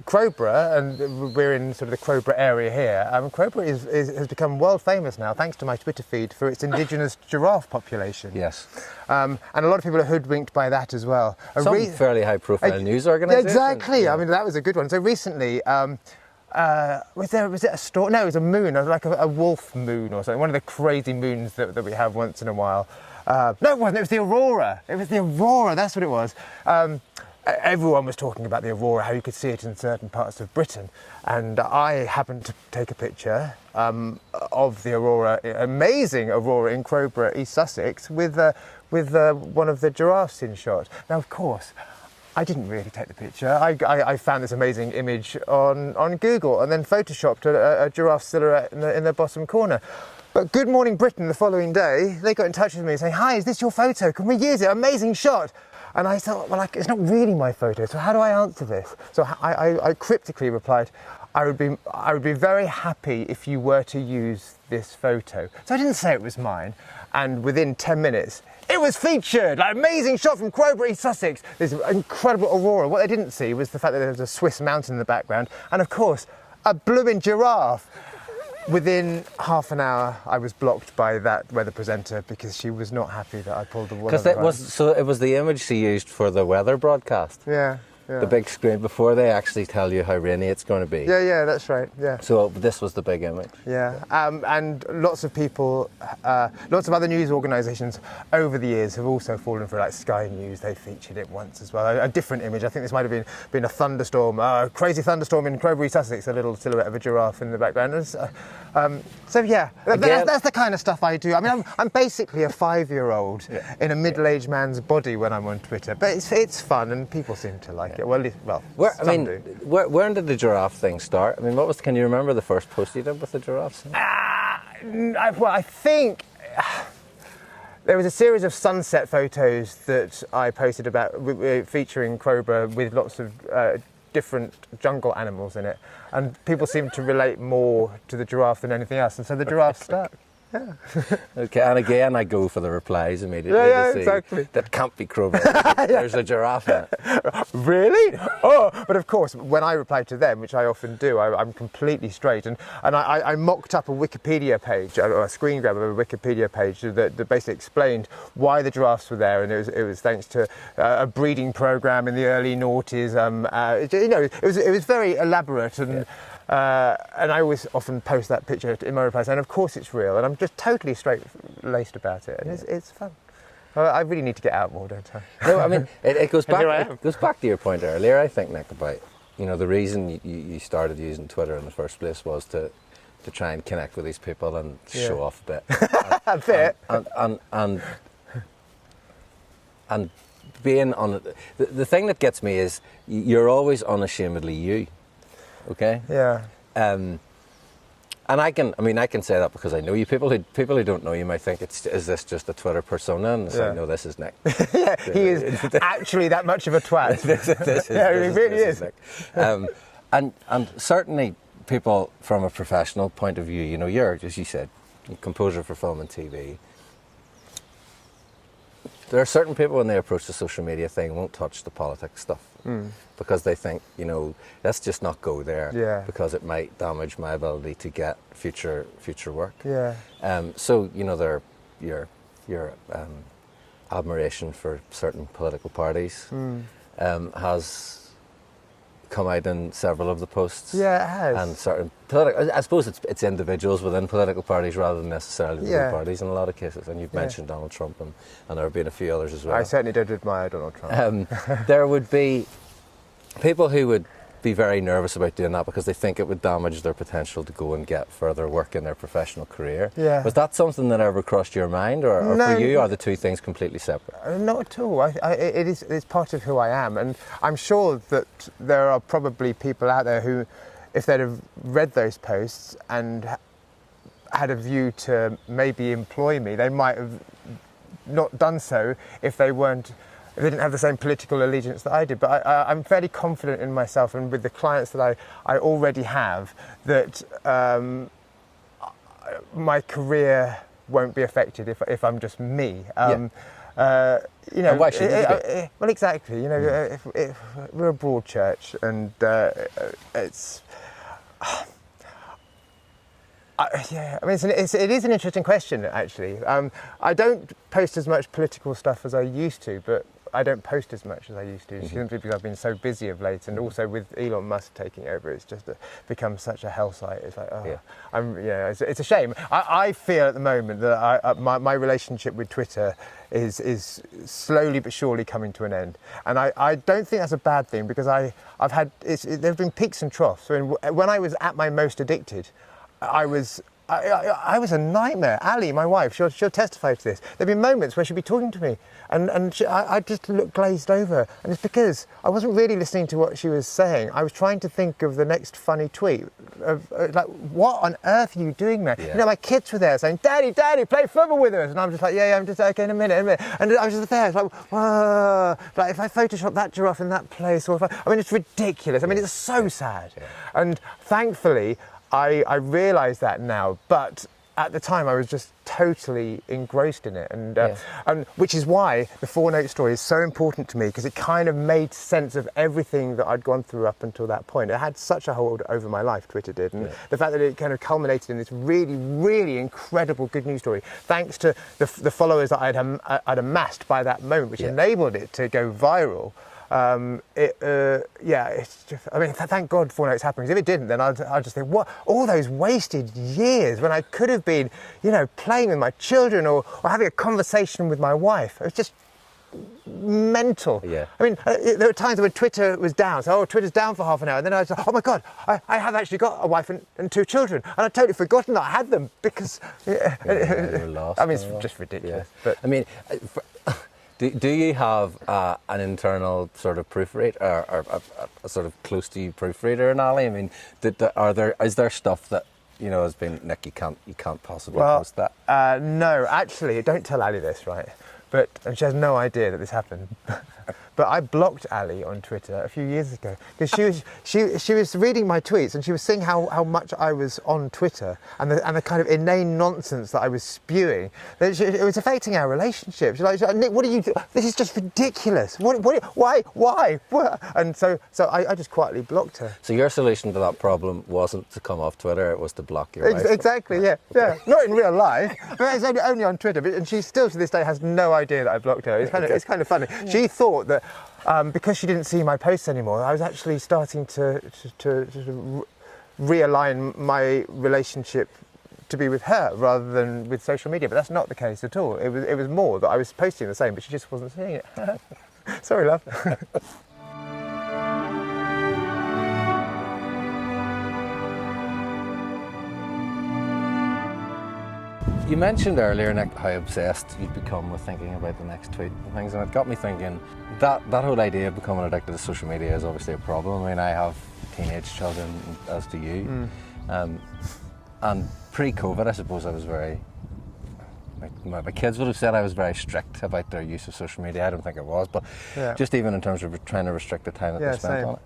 Crowborough, and we're in sort of the Crowborough area here, Crowborough has become world famous now, thanks to my Twitter feed, for its indigenous giraffe population. Yes. And a lot of people are hoodwinked by that as well. Some fairly high-profile news organisations. Exactly. Yeah. I mean, that was a good one. So recently, was it a storm? No, it was a moon, like a wolf moon or something, one of the crazy moons that we have once in a while. No, it wasn't. It was the aurora. It was the aurora. That's what it was. Everyone was talking about the aurora, how you could see it in certain parts of Britain, and I happened to take a picture of the aurora, amazing aurora in Crowborough, East Sussex, with one of the giraffes in shot. Now, of course, I didn't really take the picture. I found this amazing image on Google and then photoshopped a giraffe silhouette in the bottom corner. But Good Morning Britain the following day, they got in touch with me saying, "Hi, is this your photo? Can we use it? Amazing shot." And I thought, well, it's not really my photo, so how do I answer this? So I cryptically replied, I would be very happy if you were to use this photo. So I didn't say it was mine, and within 10 minutes, it was featured. Like, amazing shot from Crowborough, East Sussex. This incredible aurora. What they didn't see was the fact that there was a Swiss mountain in the background, and of course, a blooming giraffe. Within half an hour, I was blocked by that weather presenter because she was not happy that I pulled the wool. Because it was the image she used for the weather broadcast. Yeah. The big screen before they actually tell you how rainy it's going to be. Yeah, that's right. Yeah. So this was the big image. Yeah, and lots of people, lots of other news organisations over the years have also fallen for, like Sky News. They featured it once as well. A different image. I think this might have been a thunderstorm, a crazy thunderstorm in Crowborough, Sussex. A little silhouette of a giraffe in the background. So yeah, that's the kind of stuff I do. I mean, I'm basically a 5-year-old in a middle-aged man's body when I'm on Twitter, but it's fun and people seem to like it. When did the giraffe thing start? I mean, can you remember the first post you did with the giraffes? I think there was a series of sunset photos that I posted about featuring Crowborough with lots of different jungle animals in it, and people seemed to relate more to the giraffe than anything else, and so the giraffe stuck. Yeah. Okay, and again I go for the replies immediately. Yeah, to see exactly. That can't be Crowborough. There's a giraffe in it. Really? Oh, but of course, when I reply to them, which I often do, I'm completely straight, and I mocked up a Wikipedia page, or a screen grab of a Wikipedia page that basically explained why the giraffes were there, and it was thanks to a breeding program in the early noughties. It was very elaborate and. Yeah. And I always often post that picture in my replies, and of course it's real, and I'm just totally straight-laced about it, and it's fun. I really need to get out more, don't I? No, I mean, it goes back. It goes back to your point earlier, I think, Nick, about the reason you started using Twitter in the first place was to try and connect with these people and show off a bit. A bit. And being on the thing that gets me is you're always unashamedly you. Okay. Yeah. And And I can say that because I know you. People who don't know you might think, is this just a Twitter persona? And it's like, no, this is Nick. Yeah, he is actually that much of a twat. He really is. Nick. And certainly people from a professional point of view, you know, you're, as you said, composer for film and TV. There are certain people when they approach the social media thing won't touch the politics stuff because they think, you know, let's just not go there because it might damage my ability to get future work. Yeah. So, you know, your admiration for certain political parties has come out in several of the posts. Yeah, it has. And certain I suppose it's individuals within political parties rather than necessarily within parties in a lot of cases. And you've mentioned Donald Trump, and there have been a few others as well. I certainly did admire Donald Trump. There would be people who would be very nervous about doing that because they think it would damage their potential to go and get further work in their professional career. Yeah. Was that something that ever crossed your mind, or No, for you are the two things completely separate? Not at all. It's part of who I am, and I'm sure that there are probably people out there who, if they'd have read those posts and had a view to maybe employ me, they might have not done so if they didn't have the same political allegiance that I did. But I'm fairly confident in myself and with the clients that I already have that my career won't be affected if I'm just me. You know, and why should you be? Well, exactly. You know, if we're a broad church, and it's. Yeah, I mean, it is an interesting question, actually. I don't post as much political stuff as I used to, but I don't post as much as I used to, simply because I've been so busy of late, and also with Elon Musk taking over, it's just become such a hell site. It's like, it's a shame. I feel at the moment that my relationship with Twitter is slowly but surely coming to an end, and I don't think that's a bad thing, because there have been peaks and troughs. When I was at my most addicted, I was a nightmare. Ali, my wife, she'll testify to this. There'd be moments where she'd be talking to me, and I just look glazed over, and it's because I wasn't really listening to what she was saying. I was trying to think of the next funny tweet. Like, what on earth are you doing, man? Yeah. You know, my kids were there saying, "Daddy, play football with us," and I'm just like, "Yeah, I'm just okay in a minute." And I was just there, it's like, whoa. Like, if I Photoshop that giraffe in that place, or I mean, it's ridiculous. I mean, it's so sad. Yeah. And thankfully, I realise that now, but at the time I was just totally engrossed in it, and which is why the 4-note story is so important to me, because it kind of made sense of everything that I'd gone through up until that point. It had such a hold over my life, Twitter did, and the fact that it kind of culminated in this really, really incredible good news story, thanks to the followers that I'd amassed by that moment, which enabled it to go viral. It's just, I mean, thank God 4-note's happening, because if it didn't, then I'd just think, what, all those wasted years when I could have been, you know, playing with my children or having a conversation with my wife. It was just mental. Yeah. I mean, there were times when Twitter was down, so Twitter's down for half an hour, and then I was like, oh my God, I have actually got a wife and 2 children, and I'd totally forgotten that I had them, because you're lost. I mean, it's just ridiculous. Yeah. But I mean, do you have an internal sort of proofreader, or a sort of close to you proofreader in Ali? I mean, is there stuff that, you know, has been, Nick, you can't possibly post that? No, actually, don't tell Ali this, right? And she has no idea that this happened. But I blocked Ali on Twitter a few years ago, because she was reading my tweets, and she was seeing how much I was on Twitter, and the kind of inane nonsense that I was spewing. It was affecting our relationship. She's like, "Nick, what are you doing? This is just ridiculous. Why? What?" And so I just quietly blocked her. So your solution to that problem wasn't to come off Twitter; it was to block your wife. Exactly. Yeah. Not in real life, but it's only on Twitter. And she still to this day has no idea that I blocked her. It's kind of funny. Yeah. She thought that because she didn't see my posts anymore, I was actually starting to realign my relationship to be with her rather than with social media. But that's not the case at all. It was more that I was posting the same, but she just wasn't seeing it. Sorry, love. You mentioned earlier, Nick, how obsessed you've become with thinking about the next tweet and things, and it got me thinking that whole idea of becoming addicted to social media is obviously a problem. I mean, I have teenage children, as do you. And pre-COVID, I suppose I was very... My kids would have said I was very strict about their use of social media. I don't think it was, but just even in terms of trying to restrict the time that they spent on it.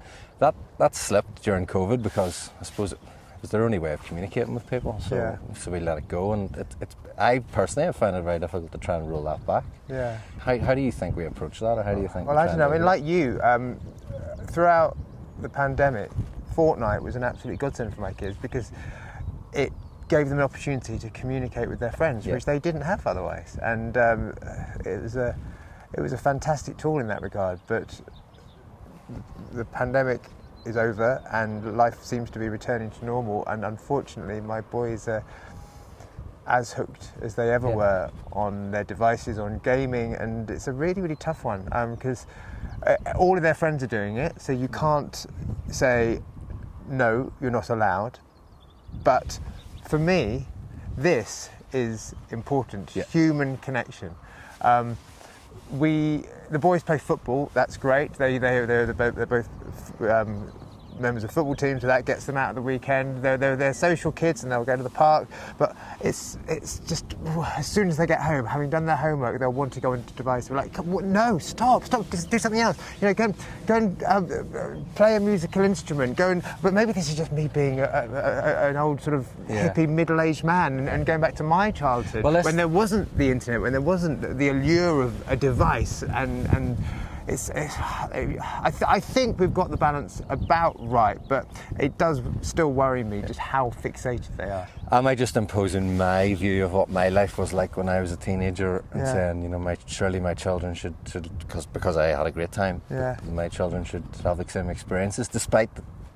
That slipped during COVID because I suppose it was their only way of communicating with people. So we let it go, and I personally have found it very difficult to try and roll that back. Yeah. How do you think we approach that, or how do you think? Well, I don't know. I mean, like you, throughout the pandemic, Fortnite was an absolute godsend for my kids because it gave them an opportunity to communicate with their friends, which they didn't have otherwise. And it was a fantastic tool in that regard. But the pandemic is over and life seems to be returning to normal. And unfortunately, my boys are as hooked as they ever were on their devices, on gaming. And it's a really, really tough one because all of their friends are doing it. So you can't say, no, you're not allowed. But for me, this is important, human connection. The boys play football, that's great. They're both members of football teams, so that gets them out of the weekend. They're social kids and they'll go to the park, but it's just as soon as they get home, having done their homework, they'll want to go into the device. We're like, no, stop, just do something else. You know, go and play a musical instrument. But maybe this is just me being an old sort of hippie middle-aged man and going back to my childhood when there wasn't the internet, when there wasn't the allure of a device and I think we've got the balance about right, but it does still worry me just how fixated they are. Am I just imposing my view of what my life was like when I was a teenager and saying, you know, surely my children should because I had a great time, my children should have the same experiences, despite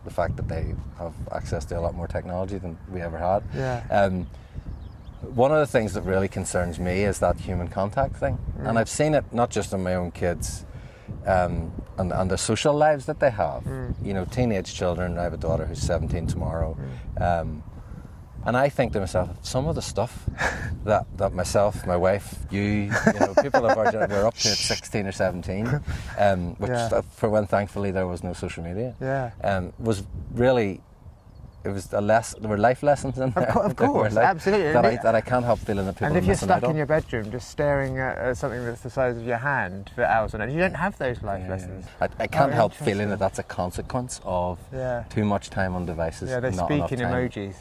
the fact that they have access to a lot more technology than we ever had. One of the things that really concerns me is that human contact thing, and I've seen it not just in my own kids, and the social lives that they have. You know, teenage children. I have a daughter who's 17 tomorrow, and I think to myself, some of the stuff that myself, my wife, you know, people of our generation, we're up to 16 or 17, which for when thankfully there was no social media, was really. It was there were life lessons in there. Of course, absolutely. That I can't help feeling that people are missing out on. And if you're stuck in your bedroom just staring at something that's the size of your hand for hours on end, you don't have those life lessons. I can't help feeling that that's a consequence of too much time on devices. Yeah, they speak in emojis.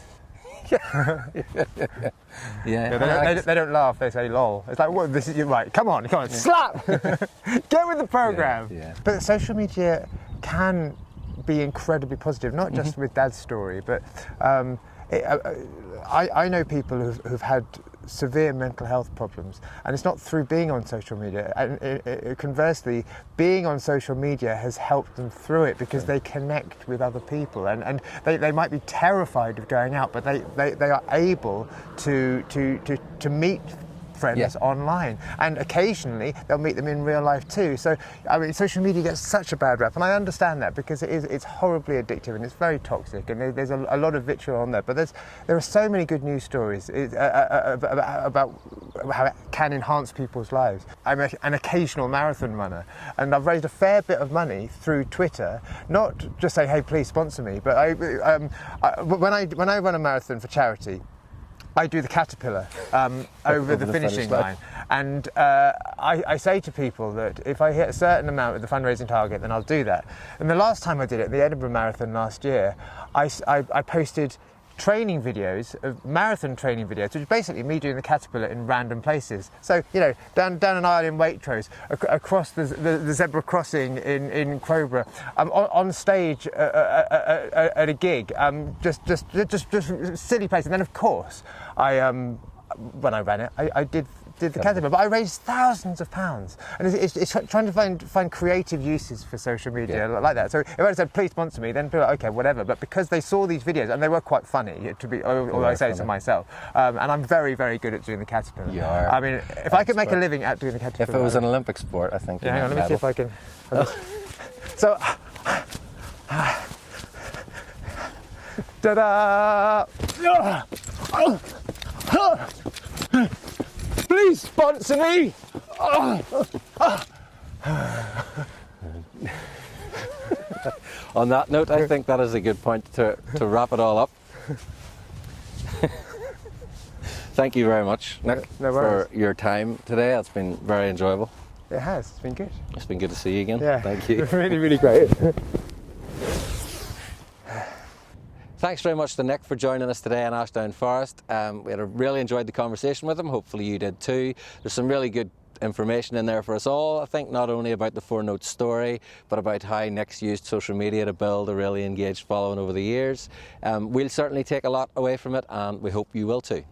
They don't laugh, they say lol. It's like, well, this is right, come on, slap! Get with the program. But social media can be incredibly positive, not just with Dad's story, but I know people who've had severe mental health problems, and it's not through being on social media. And conversely, being on social media has helped them through it because they connect with other people, and they might be terrified of going out, but they are able to meet friends online, and occasionally they'll meet them in real life too. So I mean, social media gets such a bad rap, and I understand that because it's horribly addictive and it's very toxic, and there's a lot of vitriol on there, but there are so many good news stories about how it can enhance people's lives. I'm an occasional marathon runner, and I've raised a fair bit of money through Twitter, not just say, hey, please sponsor me, but when I run a marathon for charity, I do the caterpillar over the finishing line. And I say to people that if I hit a certain amount of the fundraising target, then I'll do that. And the last time I did it, the Edinburgh Marathon last year, I posted training videos, marathon training videos, which is basically me doing the caterpillar in random places. So, you know, down an aisle in Waitrose, across the zebra crossing in Crowborough, on stage at a gig, just silly places. And then, of course, when I ran it, I did the caterpillar, but I raised thousands of pounds, and it's trying to find creative uses for social media like that. So if I said please sponsor me, then people are like, okay, whatever. But because they saw these videos and they were quite funny, although I say it to myself, and I'm very, very good at doing the caterpillar. You are. I mean, if I could make a living at doing the caterpillar, if it was an Olympic sport, I think. Yeah, hang on, let me see if I can. So, ta-da! Please sponsor me! On that note, I think that is a good point to wrap it all up. Thank you very much, Nick, No worries. for your time today. It's been very enjoyable. It has. It's been good. It's been good to see you again. Yeah. Thank you. Really, really great. Thanks very much to Nick for joining us today in Ashdown Forest. We really enjoyed the conversation with him. Hopefully you did too. There's some really good information in there for us all, I think, not only about the 4 Notes story, but about how Nick's used social media to build a really engaged following over the years. We'll certainly take a lot away from it, and we hope you will too.